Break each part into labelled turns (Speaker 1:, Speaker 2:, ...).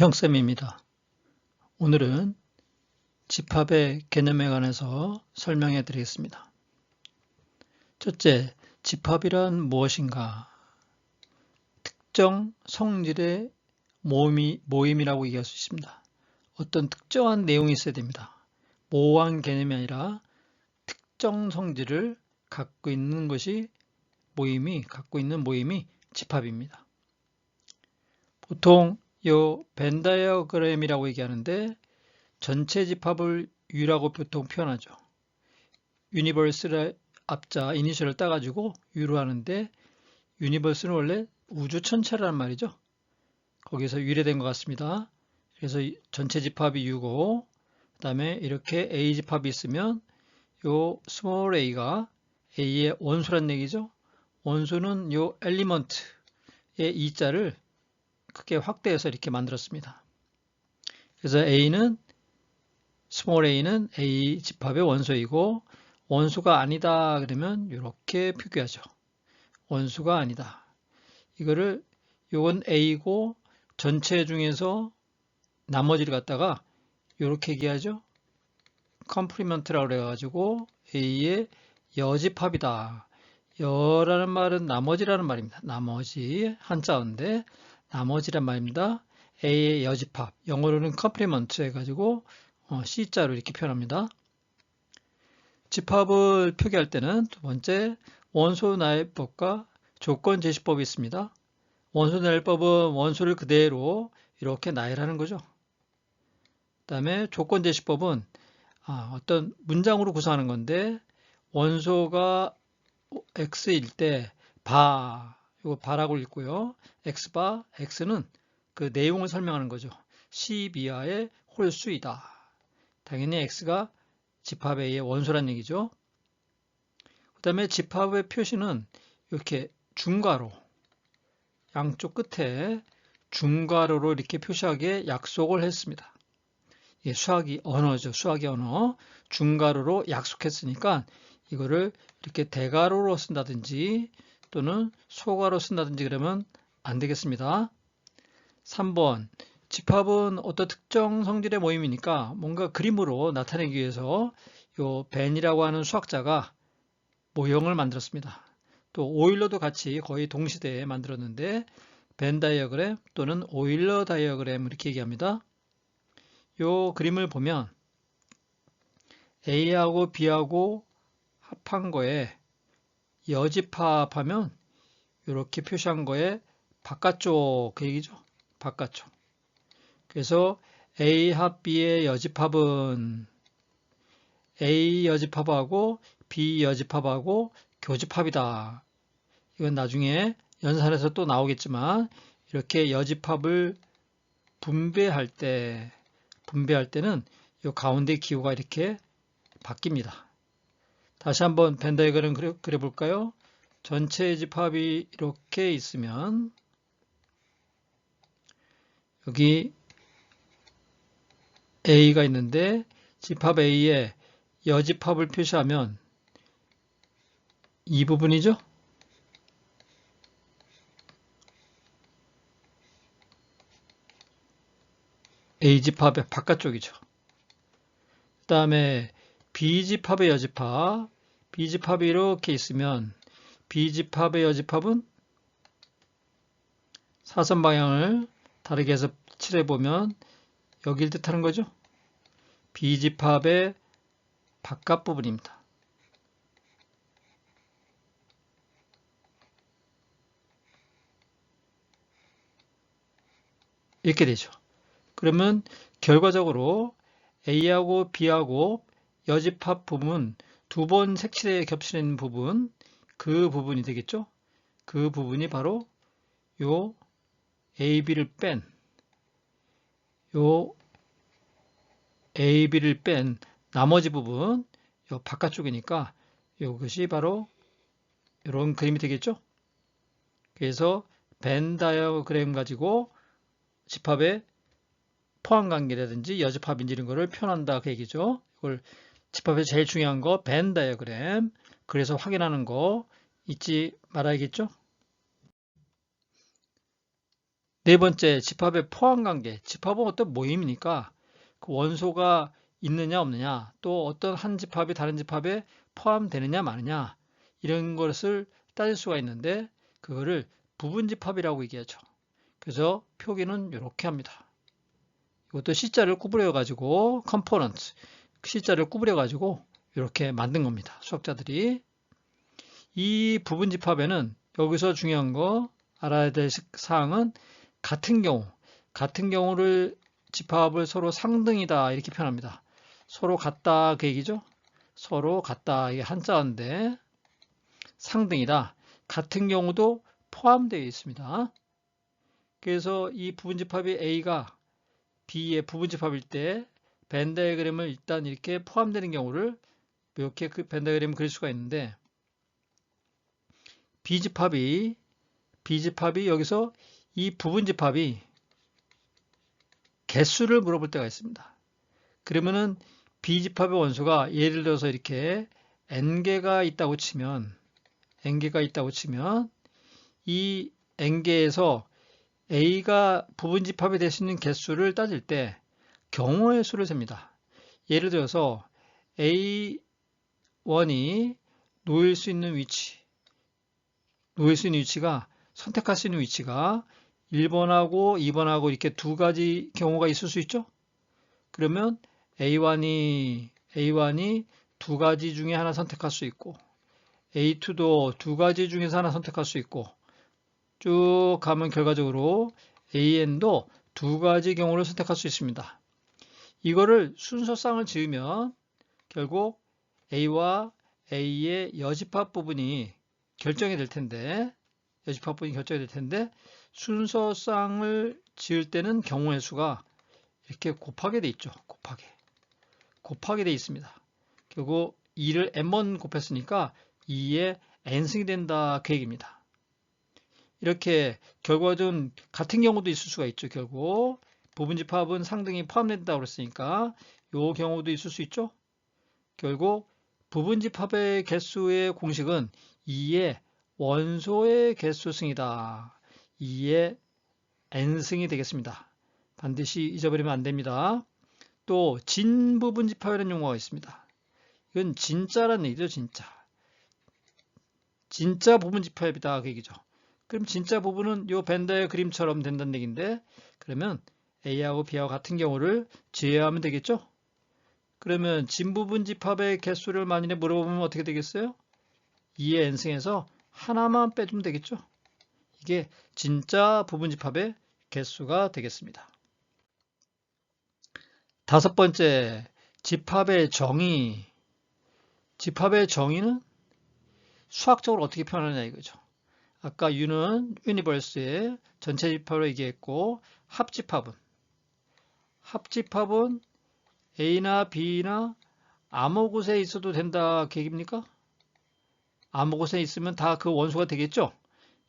Speaker 1: 형쌤입니다. 오늘은 집합의 개념에 관해서 설명해 드리겠습니다. 첫째, 집합이란 무엇인가? 특정 성질의 모임이라고 얘기할 수 있습니다. 어떤 특정한 내용이 있어야 됩니다. 모호한 개념이 아니라 특정 성질을 갖고 있는 모임이 집합입니다. 보통 요 벤 다이어그램이라고 얘기하는데 전체 집합을 U라고 보통 표현하죠. 유니버스를 앞자 이니셜을 따가지고 U로 하는데 유니버스는 원래 우주 전체라는 말이죠. 거기서 유래된 것 같습니다. 그래서 전체 집합이 U고 그 다음에 이렇게 A 집합이 있으면 요 스몰 a가 A의 원소란 얘기죠. 원소는 요 엘리먼트의 E자를 크게 확대해서 이렇게 만들었습니다. 그래서 스몰 a는 A 집합의 원소이고 원소가 아니다 그러면 이렇게 표기하죠. 원소가 아니다. 요건 A고 전체 중에서 나머지를 갖다가 이렇게 얘기하죠. 컴플리먼트라고 그래가지고 A의 여집합이다. 여라는 말은 나머지라는 말입니다. 나머지 한자어인데 나머지란 말입니다. A의 여집합, 영어로는 컴플리먼트 해가지고 C자로 이렇게 표현합니다. 집합을 표기할 때는 두 번째 원소 나열법과 조건 제시법이 있습니다. 원소 나열법은 원소를 그대로 이렇게 나열하는 거죠. 그 다음에 조건 제시법은 어떤 문장으로 구성하는 건데 원소가 X일 때 이거 바라고 읽고요. X바, X는 그 내용을 설명하는 거죠. C 비하의 홀수이다. 당연히 X가 집합 A의 원소란 얘기죠. 그 다음에 집합의 표시는 이렇게 중괄호, 양쪽 끝에 중괄호로 이렇게 표시하게 약속을 했습니다. 이게 수학이 언어죠. 수학의 언어. 중괄호로 약속했으니까 이거를 이렇게 대괄호로 쓴다든지 또는 소괄호 쓴다든지 그러면 안 되겠습니다. 3번 집합은 어떤 특정 성질의 모임이니까 뭔가 그림으로 나타내기 위해서 요 벤이라고 하는 수학자가 모형을 만들었습니다. 또 오일러도 같이 거의 동시대에 만들었는데 벤 다이어그램 또는 오일러 다이어그램 이렇게 얘기합니다. 요 그림을 보면 A하고 B하고 합한 거에 여집합하면 이렇게 표시한 거에 바깥쪽 그 얘기죠. 바깥쪽. 그래서 A 합 B의 여집합은 A 여집합하고 B 여집합하고 교집합이다. 이건 나중에 연산에서 또 나오겠지만 이렇게 여집합을 분배할 때는 이 가운데 기호가 이렇게 바뀝니다. 다시 한번 벤 다이어그램 그려볼까요? 전체 집합이 이렇게 있으면 여기 A가 있는데 집합 A에 여집합을 표시하면 이 부분이죠. A집합의 바깥쪽이죠. 그 다음에 B집합의 여집합, B집합이 이렇게 있으면 B집합의 여집합은 사선 방향을 다르게 해서 칠해보면 여길 뜻하는 거죠. B집합의 바깥 부분입니다. 이렇게 되죠. 그러면 결과적으로 A하고 B하고 여집합 부분 두 번 색칠에 겹치는 부분 그 부분이 되겠죠. 그 부분이 바로 요 AB를 뺀 나머지 부분 요 바깥쪽이니까 이것이 바로 이런 그림이 되겠죠. 그래서 벤 다이어그램 가지고 집합의 포함관계라든지 여집합인지 이런 거를 표현한다 그 얘기죠. 이걸 집합의 제일 중요한 거 벤 다이어그램 그래서 확인하는 거 잊지 말아야겠죠. 네 번째, 집합의 포함관계. 집합은 어떤 모임이니까 그 원소가 있느냐 없느냐, 또 어떤 한 집합이 다른 집합에 포함되느냐 마느냐, 이런 것을 따질 수가 있는데 그거를 부분집합이라고 얘기하죠. 그래서 표기는 이렇게 합니다. 이것도 C자를 구부려 가지고 component, C자를 구부려 가지고 이렇게 만든 겁니다. 수학자들이. 이 부분집합에는 여기서 중요한 거 알아야 될 사항은 같은 경우를 집합을 서로 상등이다 이렇게 표현합니다. 서로 같다 그 얘기죠. 서로 같다, 이게 한자인데 상등이다. 같은 경우도 포함되어 있습니다. 그래서 이 부분집합이 A가 B의 부분집합일 때 벤 다이어그램을 일단 이렇게 포함되는 경우를 이렇게 그 벤 다이어그램을 그릴 수가 있는데, B집합이 여기서 이 부분집합이 개수를 물어볼 때가 있습니다. 그러면은 B집합의 원소가 예를 들어서 이렇게 n개가 있다고 치면 이 n개에서 A가 부분집합이 될 수 있는 개수를 따질 때 경우의 수를 셉니다. 예를 들어서 A1이 놓일 수 있는 위치가, 선택할 수 있는 위치가 1번하고 2번하고 이렇게 두 가지 경우가 있을 수 있죠. 그러면 A1이 두 가지 중에 하나 선택할 수 있고, A2도 두 가지 중에서 하나 선택할 수 있고, 쭉 가면 결과적으로 AN도 두 가지 경우를 선택할 수 있습니다. 이거를 순서쌍을 지으면 결국 A와 A의 여집합 부분이 결정이 될 텐데, 순서쌍을 지을 때는 경우의 수가 이렇게 곱하게 돼 있죠. 곱하게 돼 있습니다. 결국 2를 n번 곱했으니까 2에 n승이 된다 그 얘기입니다. 이렇게 결과는 같은 경우도 있을 수가 있죠. 결국 부분집합은 상등이 포함된다고 그랬으니까 이 경우도 있을 수 있죠. 결국 부분집합의 개수의 공식은 2의 원소의 개수승이다. 2의 n승이 되겠습니다. 반드시 잊어버리면 안 됩니다. 또 진부분집합이라는 용어가 있습니다. 이건 진짜라는 얘기죠. 진짜 부분집합이다 그 얘기죠. 그럼 진짜 부분은 이 벤 다이어그램처럼 된다는 얘기인데, 그러면 A하고 B하고 같은 경우를 제외하면 되겠죠. 그러면 진부분집합의 개수를 만일에 물어보면 어떻게 되겠어요? 2의 n승에서 하나만 빼주면 되겠죠. 이게 진짜 부분집합의 개수가 되겠습니다. 다섯 번째, 집합의 정의. 집합의 정의는 수학적으로 어떻게 표현하느냐 이거죠. 아까 U는 유니버스의 전체 집합으로 얘기했고, 합집합은 A나 B나 아무 곳에 있어도 된다 그 얘기입니까? 아무 곳에 있으면 다 그 원소가 되겠죠.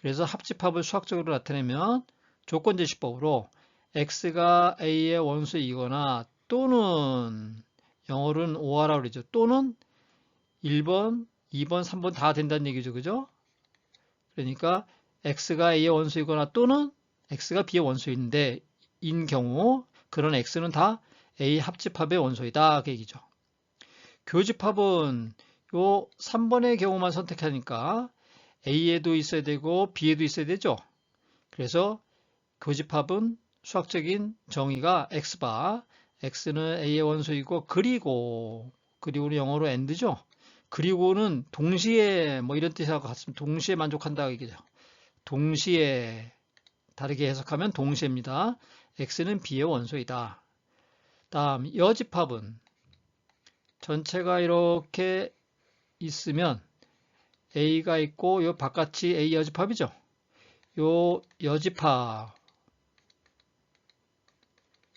Speaker 1: 그래서 합집합을 수학적으로 나타내면 조건제시법으로 X가 A의 원소이거나, 또는 영어로는 OR라고 그러죠. 또는 1번, 2번, 3번 다 된다는 얘기죠. 그죠? 그러니까 X가 A의 원소이거나 또는 X가 B의 원소인데 인 경우 그런 X는 다 A 합집합의 원소이다 그 얘기죠. 교집합은 요 3번의 경우만 선택하니까 A에도 있어야 되고 B에도 있어야 되죠. 그래서 교집합은 수학적인 정의가 X바, X는 A의 원소이고, 그리고는 영어로 and죠. 그리고는 동시에 뭐 이런 뜻하고 같습니다. 동시에 만족한다 얘기죠. 동시에, 다르게 해석하면 동시에입니다. X는 B의 원소이다. 다음 여집합은 전체가 이렇게 있으면 A가 있고 요 바깥이 A 여집합이죠. 요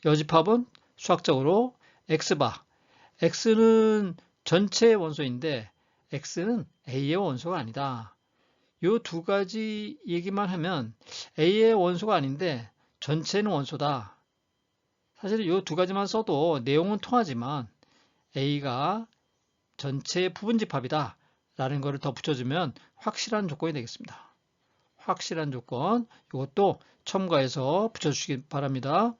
Speaker 1: 여집합은 수학적으로 X바. X는 전체의 원소인데 X는 A의 원소가 아니다. 요 두 가지 얘기만 하면 A의 원소가 아닌데 전체는 원소다. 사실 요 두 가지만 써도 내용은 통하지만 A가 전체의 부분집합이다 라는 것을 더 붙여주면 확실한 조건이 되겠습니다. 확실한 조건. 이것도 첨가해서 붙여주시기 바랍니다.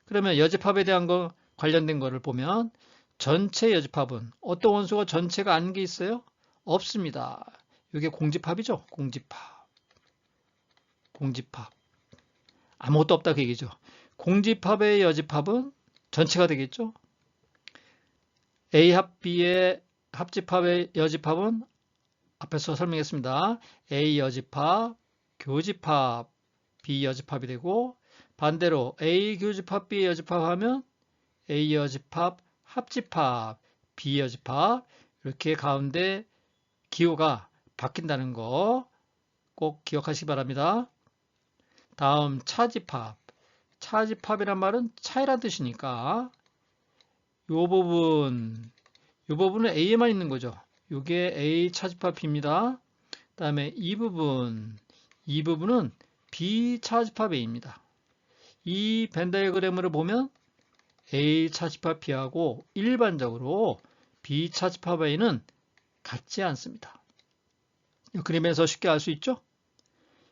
Speaker 1: 그러면 여집합에 대한 거 관련된 거를 보면 전체 여집합은 어떤 원소가 전체가 아닌 게 있어요? 없습니다. 이게 공집합이죠. 공집합. 아무것도 없다 그 얘기죠. 공집합의 여집합은 전체가 되겠죠. A 합 B의 합집합의 여집합은 앞에서 설명했습니다. A 여집합, 교집합, B 여집합이 되고 반대로 A 교집합, B 여집합하면 A 여집합, 합집합, B 여집합 이렇게 가운데 기호가 바뀐다는 거 꼭 기억하시기 바랍니다. 다음 차집합. 차집합이란 말은 차이란 뜻이니까 이 부분은 A에만 있는 거죠. 이게 A 차집합 B입니다. 다음에 이 부분은 B 차집합 A입니다. 이 벤 다이어그램으로 보면 A 차집합 B하고 일반적으로 B 차집합 A는 같지 않습니다. 이 그림에서 쉽게 알 수 있죠?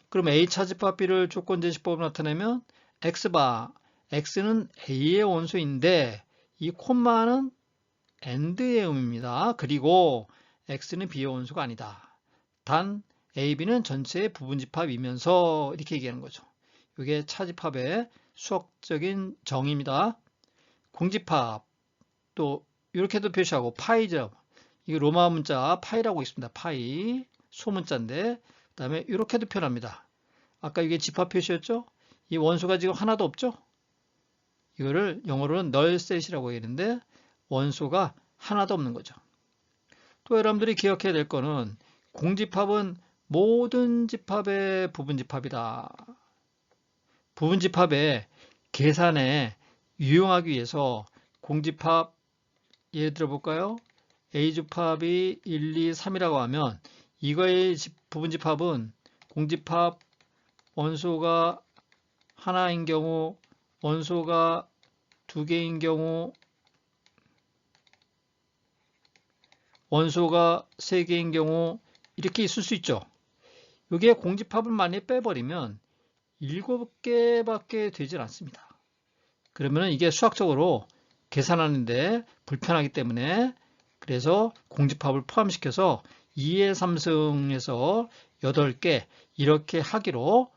Speaker 1: 그럼 A 차집합 B를 조건 제시법으로 나타내면 X바, X는 A의 원소인데 이 콤마는 AND의 의미입니다. 그리고 X는 B의 원소가 아니다. 단 A, B는 전체의 부분집합이면서 이렇게 얘기하는 거죠. 이게 차집합의 수학적인 정의입니다. 공집합 또 이렇게도 표시하고 파이죠. 이게 로마 문자 파이라고 있습니다. 파이 소문자인데 그다음에 이렇게도 표현합니다. 아까 이게 집합 표시였죠? 이 원소가 지금 하나도 없죠? 이거를 영어로는 널셋이라고 얘기하는데 원소가 하나도 없는 거죠. 또 여러분들이 기억해야 될 거는 공집합은 모든 집합의 부분집합이다. 부분집합의 계산에 유용하기 위해서 공집합 예를 들어 볼까요? A집합이 1, 2, 3이라고 하면 이거의 부분집합은 공집합 원소가 하나인 경우, 원소가 두 개인 경우, 원소가 세 개인 경우 이렇게 있을 수 있죠. 이게 공집합을 많이 빼버리면 7개밖에 되질 않습니다. 그러면 이게 수학적으로 계산하는데 불편하기 때문에 그래서 공집합을 포함시켜서 2의 3승에서 8개 이렇게 하기로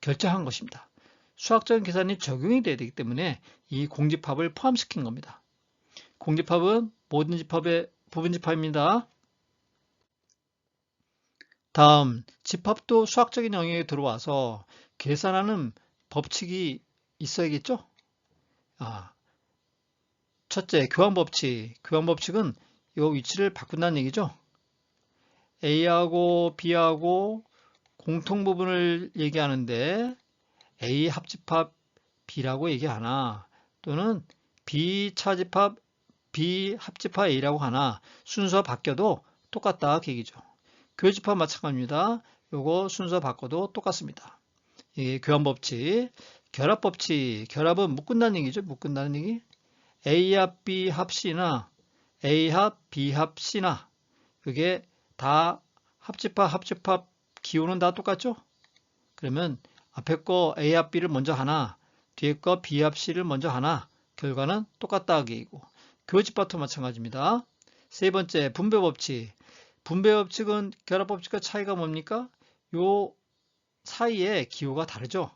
Speaker 1: 결정한 것입니다. 수학적인 계산이 적용이 돼야 되기 때문에 이 공집합을 포함시킨 겁니다. 공집합은 모든 집합의 부분집합입니다. 다음, 집합도 수학적인 영역에 들어와서 계산하는 법칙이 있어야겠죠? 첫째, 교환법칙. 교환법칙은 이 위치를 바꾼다는 얘기죠. A하고 B하고 공통부분을 얘기하는데 A 합집합 B라고 얘기하나 또는 B 차집합 B 합집합 A라고 하나 순서 바뀌어도 똑같다 그 얘기죠. 교집합 마찬가지입니다. 요거 순서 바꿔도 똑같습니다. 이 교환법칙, 결합법칙, 결합은 묶은다는 얘기죠. 묶은다는 얘기. A 합 B 합 C나 A 합 B 합 C나 이게 다 합집합 기호는 다 똑같죠? 그러면 앞에 거 A 합 B를 먼저 하나, 뒤에 거 B 합 C를 먼저 하나, 결과는 똑같다 하기이고 교집합도 마찬가지입니다. 세 번째 분배법칙. 분배법칙은 결합법칙과 차이가 뭡니까? 요 사이에 기호가 다르죠.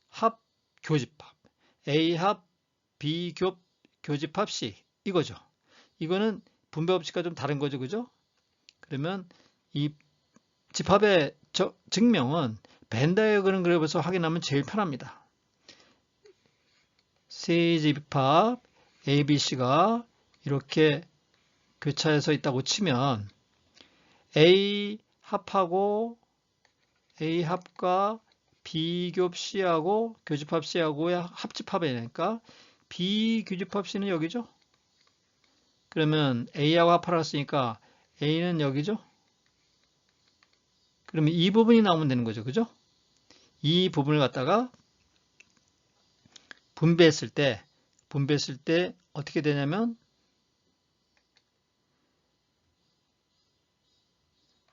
Speaker 1: 합 교집합 A 합 B 교집합 C 이거죠. 이거는 분배법칙과 좀 다른 거죠. 그죠? 그러면 이 집합의 증명은 벤 다이어그램 그래프에서 확인하면 제일 편합니다. 세집합 ABC가 이렇게 교차해서 있다고 치면 A 합하고 A 합과 B 겹 C하고 교집합 C하고의 합집합이니까 B 교집합 C는 여기죠. 그러면 A하고 합하라고 했으니까 A는 여기죠. 그러면 이 부분이 나오면 되는 거죠. 그죠? 이 부분을 갖다가 분배했을 때 어떻게 되냐면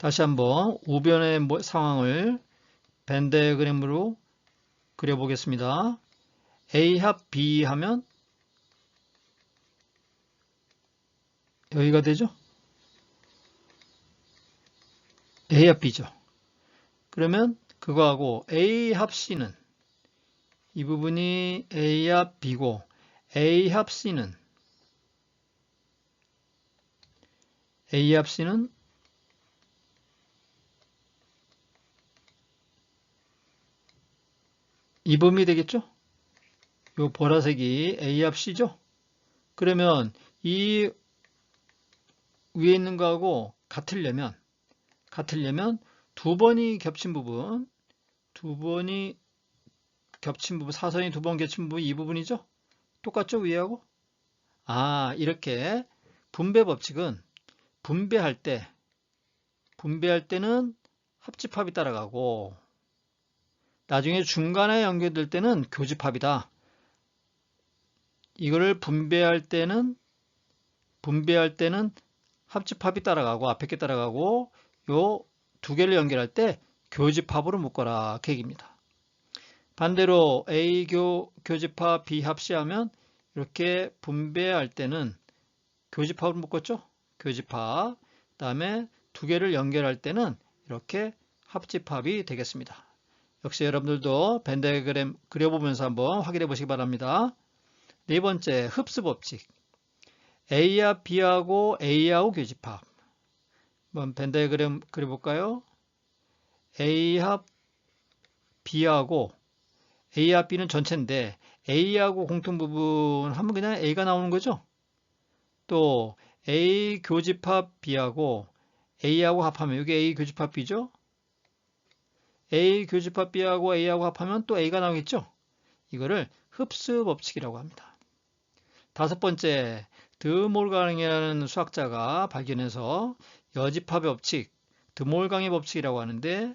Speaker 1: 다시 한번 우변의 상황을 벤 다이어그램으로 그려보겠습니다. A 합 B 하면 여기가 되죠? A 합 B죠. 그러면 그거하고 A 합 C는 이 부분이 A 합 B고 A 합 C는 A 합 C는 이 부분이 되겠죠? 요 보라색이 A 합 C죠? 그러면 이 위에 있는 거하고 같으려면 두 번이 겹친 부분, 사선이 두 번 겹친 부분 이 부분이죠? 똑같죠? 위하고? 이렇게 분배 법칙은 분배할 때는 합집합이 따라가고 나중에 중간에 연결될 때는 교집합이다. 이거를 분배할 때는 합집합이 따라가고 앞에 게 따라가고 요 두 개를 연결할 때 교집합으로 묶어라 그 얘기입니다. 반대로 A 교집합 B 합시하면 이렇게 분배할 때는 교집합으로 묶었죠? 교집합. 그다음에 두 개를 연결할 때는 이렇게 합집합이 되겠습니다. 역시 여러분들도 벤 다이어그램 그려보면서 한번 확인해 보시기 바랍니다. 네 번째, 흡수 법칙. A와 B하고 A하고 교집합. 한번 벤 다이어그램 그려볼까요? A합 B하고 A합 B는 전체인데 A하고 공통 부분 하면 그냥 A가 나오는 거죠. 또 A 교집합 B하고 A하고 합하면 이게 A 교집합 B죠. A 교집합 B하고 A하고 합하면 또 A가 나오겠죠. 이거를 흡수 법칙이라고 합니다. 다섯 번째, 드몰강이라는 수학자가 발견해서 여집합의 법칙, 드몰강의 법칙이라고 하는데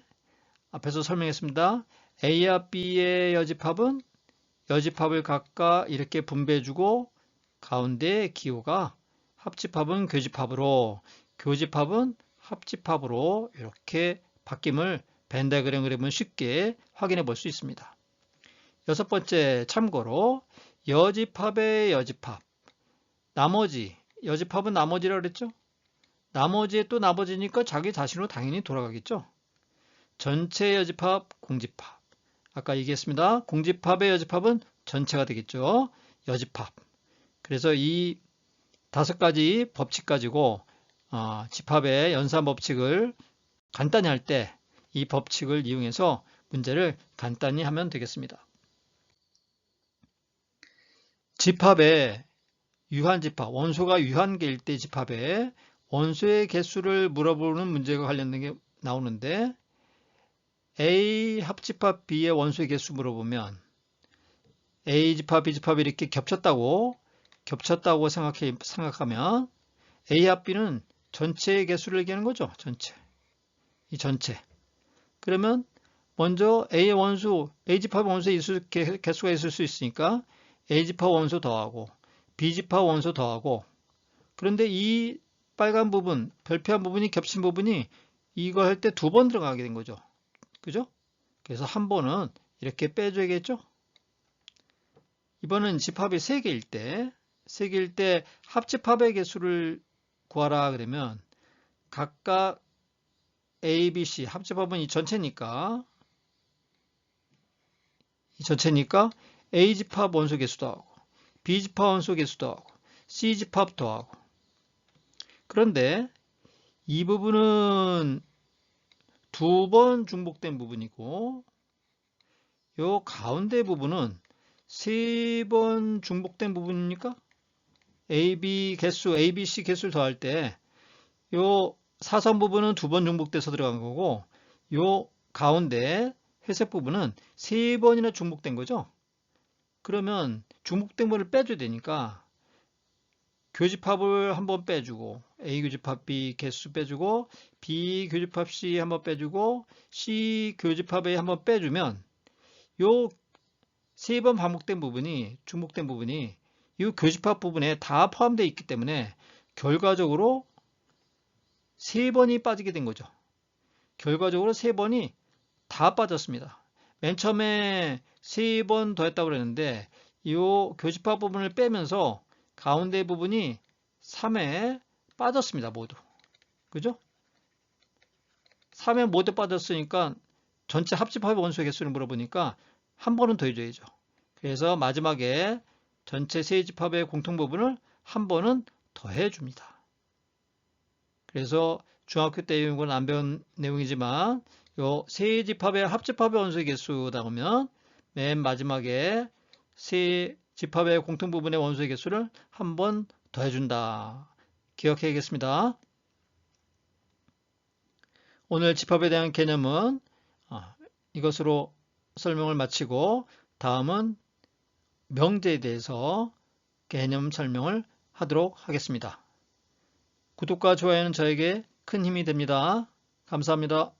Speaker 1: 앞에서 설명했습니다. A와 B의 여집합을 각각 이렇게 분배해주고 가운데 기호가 합집합은 교집합으로, 교집합은 합집합으로 이렇게 바뀜을 벤 다이어그램 그리면 쉽게 확인해 볼 수 있습니다. 여섯 번째, 참고로 여집합의 여집합, 여집합은 나머지라고 그랬죠? 나머지에 또 나머지니까 자기 자신으로 당연히 돌아가겠죠? 전체 여집합, 공집합. 아까 얘기했습니다. 공집합의 여집합은 전체가 되겠죠? 여집합. 그래서 이 다섯 가지 법칙 가지고 집합의 연산 법칙을 간단히 할 때 이 법칙을 이용해서 문제를 간단히 하면 되겠습니다. 집합의 유한집합, 원소가 유한계일 때 집합의 원소의 개수를 물어보는 문제가 관련된 게 나오는데 A 합집합 B의 원소의 개수 물어보면 A 집합, B 집합이 이렇게 겹쳤다고 생각하면 A 합 B는 전체의 개수를 얘기하는 거죠. 이 전체. 그러면 먼저 A 집합 원소의 개수가 있을 수 있으니까 A 집합 원소 더하고 B 집합 원소 더하고 그런데 이 빨간 부분, 별표한 부분이 겹친 부분이 이거 할 때 두 번 들어가게 된 거죠. 그죠? 그래서 한 번은 이렇게 빼줘야겠죠? 이번은 집합이 3개일 때 합집합의 개수를 구하라 그러면 각각 A, B, C 합집합은 이 전체니까 A 집합 원소 개수 더하고 B 집합 원소 개수 더하고 C 집합 더하고 그런데 이 부분은 두 번 중복된 부분이고 요 가운데 부분은 3번 중복된 부분이니까 A, B, C 개수를 더할 때 요 사선 부분은 두 번 중복돼서 들어간 거고 요 가운데 회색 부분은 3번이나 중복된 거죠. 그러면 중복된 거를 빼줘야 되니까 교집합을 한번 빼주고 A 교집합 B 개수 빼주고 B 교집합 C 한번 빼주고 C 교집합 A 한번 빼주면 요 3번 반복된 부분이 중복된 부분이 이 교집합 부분에 다 포함되어 있기 때문에 결과적으로 3번이 빠지게 된 거죠. 결과적으로 3번이 다 빠졌습니다. 맨 처음에 3번 더했다고 그랬는데 이 교집합 부분을 빼면서 가운데 부분이 3에 빠졌습니다. 모두. 그죠? 3에 모두 빠졌으니까 전체 합집합의 원소의 개수를 물어보니까 한 번은 더 해줘야죠. 그래서 마지막에 전체 세 집합의 공통 부분을 한 번은 더해 줍니다. 그래서 중학교 때 이런 건 안 배운 내용이지만 요 세 집합의 합집합의 원소의 개수다 보면 맨 마지막에 세 집합의 공통 부분의 원소의 개수를 한 번 더해 준다. 기억해야겠습니다. 오늘 집합에 대한 개념은 이것으로 설명을 마치고 다음은 명제에 대해서 개념 설명을 하도록 하겠습니다. 구독과 좋아요는 저에게 큰 힘이 됩니다. 감사합니다.